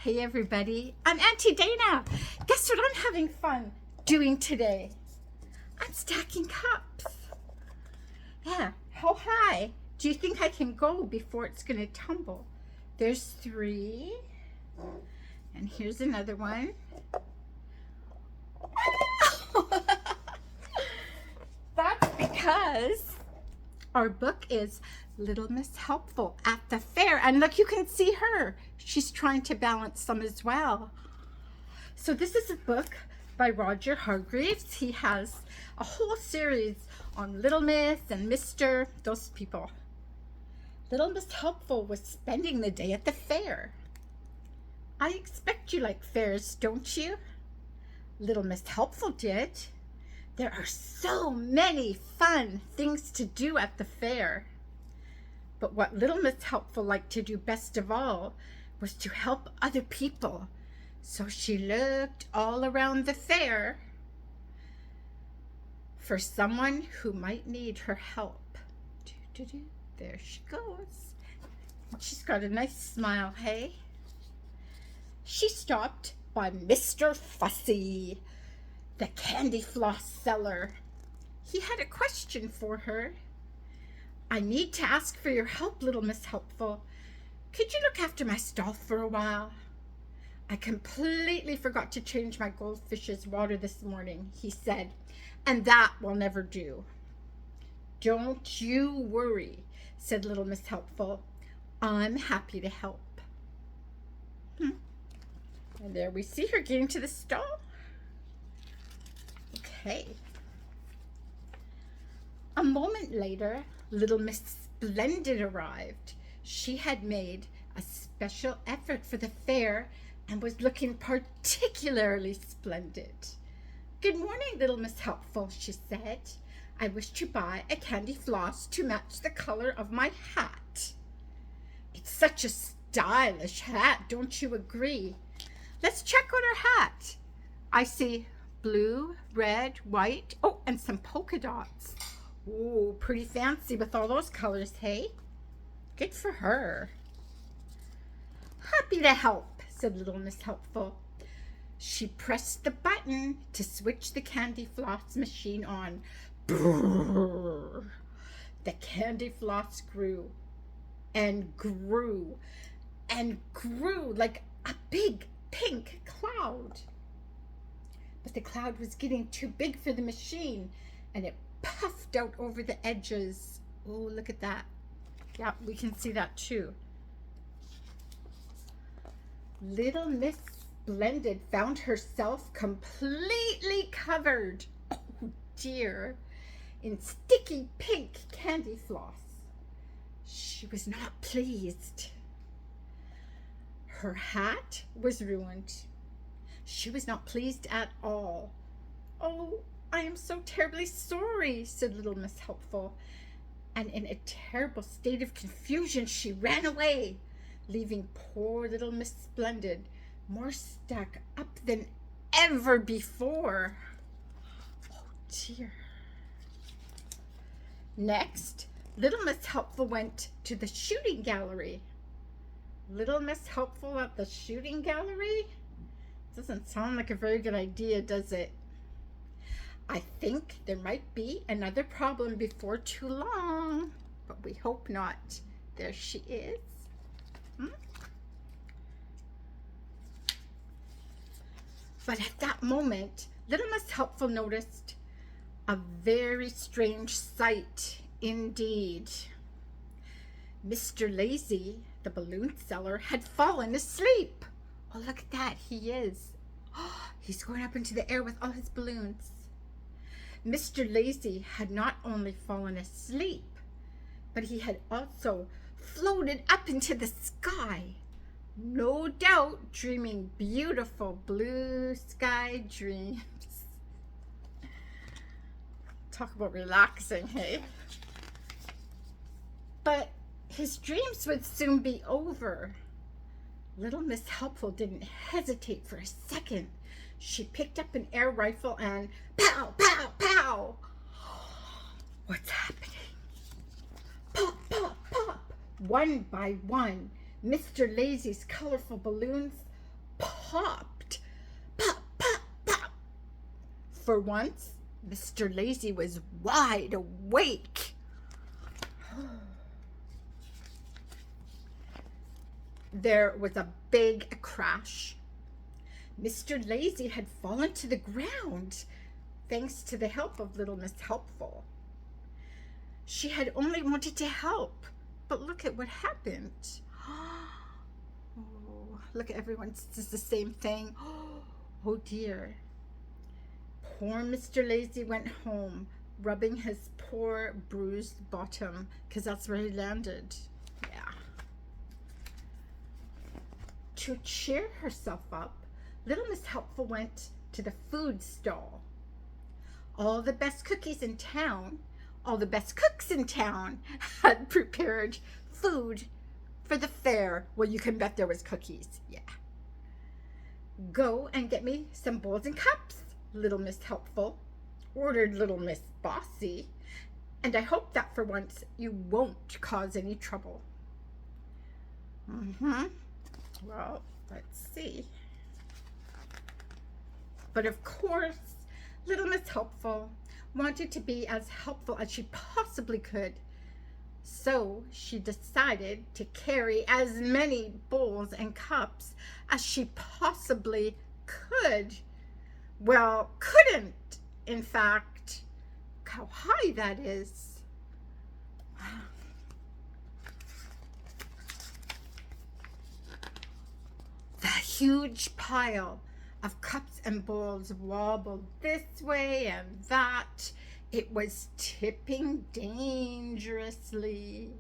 Hey everybody, I'm Auntie Dana. Guess what I'm having fun doing today? I'm stacking cups. Yeah, how high do you think I can go before it's gonna tumble? There's 3, and here's another one. That's because our book is Little Miss Helpful at the Fair. And look, you can see her. She's trying to balance some as well. So this is a book by Roger Hargreaves. He has a whole series on Little Miss and Mr. those people. Little Miss Helpful was spending the day at the fair. I expect you like fairs, don't you? Little Miss Helpful did. There are so many fun things to do at the fair. But what Little Miss Helpful liked to do best of all was to help other people. So she looked all around the fair for someone who might need her help. There she goes. She's got a nice smile, hey? She stopped by Mr. Fussy, the candy floss seller. He had a question for her. I need to ask for your help, Little Miss Helpful. Could you look after my stall for a while? I completely forgot to change my goldfish's water this morning, he said, and that will never do. Don't you worry, said Little Miss Helpful. I'm happy to help. And there we see her getting to the stall. Okay. A moment later, Little Miss Splendid arrived. She had made a special effort for the fair and was looking particularly splendid. Good morning, Little Miss Helpful, she said. I wish to buy a candy floss to match the color of my hat. It's such a stylish hat, don't you agree? Let's check out her hat. I see blue, red, white, oh, and some polka dots. Oh, pretty fancy with all those colors, hey? Good for her. Happy to help, said Little Miss Helpful. She pressed the button to switch the candy floss machine on. Brrr. The candy floss grew and grew and grew like a big pink cloud. But the cloud was getting too big for the machine, and it puffed out over the edges. Oh, look at that. Yeah, we can see that too. Little Miss Splendid found herself completely covered, oh dear, in sticky pink candy floss. She was not pleased. Her hat was ruined. She was not pleased at all. Oh, I am so terribly sorry, said Little Miss Helpful. And in a terrible state of confusion, she ran away, leaving poor Little Miss Splendid more stuck up than ever before. Oh, dear. Next, Little Miss Helpful went to the shooting gallery. Little Miss Helpful at the shooting gallery? Doesn't sound like a very good idea, does it? I think there might be another problem before too long, but we hope not. There she is. But at that moment, Little Miss Helpful noticed a very strange sight indeed. Mr. Lazy, the balloon seller, had fallen asleep. Oh, look at that. He is. Oh, he's going up into the air with all his balloons. Mr. Lazy had not only fallen asleep, but he had also floated up into the sky, no doubt dreaming beautiful blue sky dreams. Talk about relaxing, hey? But his dreams would soon be over. Little Miss Helpful didn't hesitate for a second. She picked up an air rifle and pow, pow, pow. What's happening? Pop, pop, pop. One by one, Mr. Lazy's colorful balloons popped. Pop, pop, pop. For once, Mr. Lazy was wide awake. There was a big crash. Mr. Lazy had fallen to the ground, thanks to the help of little Miss Helpful. She had only wanted to help, but look at what happened. Oh, look at everyone, it's the same thing. Oh dear. Poor Mr. Lazy went home, rubbing his poor bruised bottom, because that's where he landed. Yeah. To cheer herself up, little Miss Helpful went to the food stall. All the best cookies in town, all the best cooks in town had prepared food for the fair. Well, you can bet there was cookies, yeah. Go and get me some bowls and cups, little Miss Helpful, ordered little Miss Bossy, and I hope that for once you won't cause any trouble. Well, let's see. But of course, little Miss Helpful wanted to be as helpful as she possibly could. So she decided to carry as many bowls and cups as she possibly could. Well, couldn't, in fact. How high that is. The huge pile of cups and bowls wobbled this way and that. It was tipping dangerously.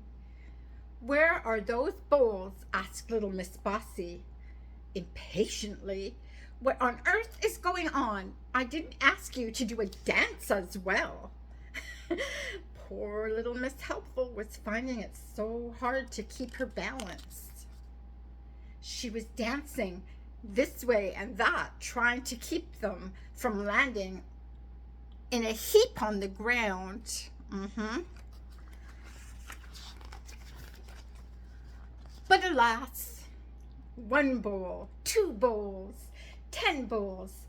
Where are those bowls? Asked little Miss Bossy impatiently. What on earth is going on? I didn't ask you to do a dance as well. Poor little Miss Helpful was finding it so hard to keep her balance. She was dancing this way and that, trying to keep them from landing in a heap on the ground. But alas, 1 bowl, 2 bowls, 10 bowls,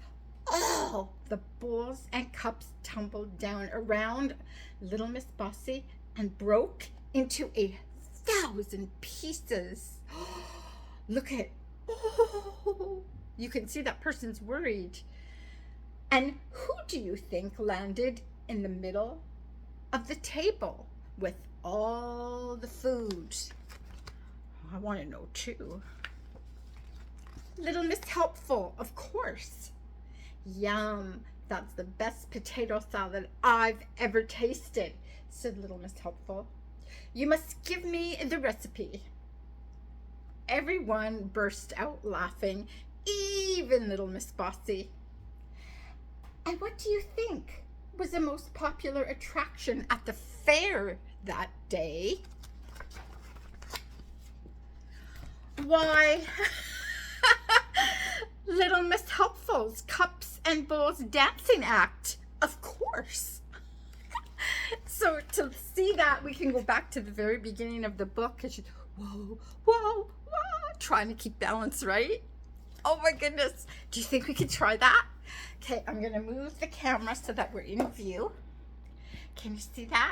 all the bowls and cups tumbled down around little Miss Bossy and broke into 1,000 pieces. Look at, you can see that person's worried. And who do you think landed in the middle of the table with all the food? I want to know too. Little Miss Helpful, of course. Yum, that's the best potato salad I've ever tasted, said little Miss Helpful. You must give me the recipe. Everyone burst out laughing, even little Miss Bossy. And what do you think was the most popular attraction at the fair that day? Why, little Miss Helpful's Cups and Bowls dancing act, of course. So to see that, we can go back to the very beginning of the book. And she's, whoa, whoa, whoa, trying to keep balance, right? Oh my goodness. Do you think we could try that? Okay, I'm going to move the camera so that we're in view. Can you see that?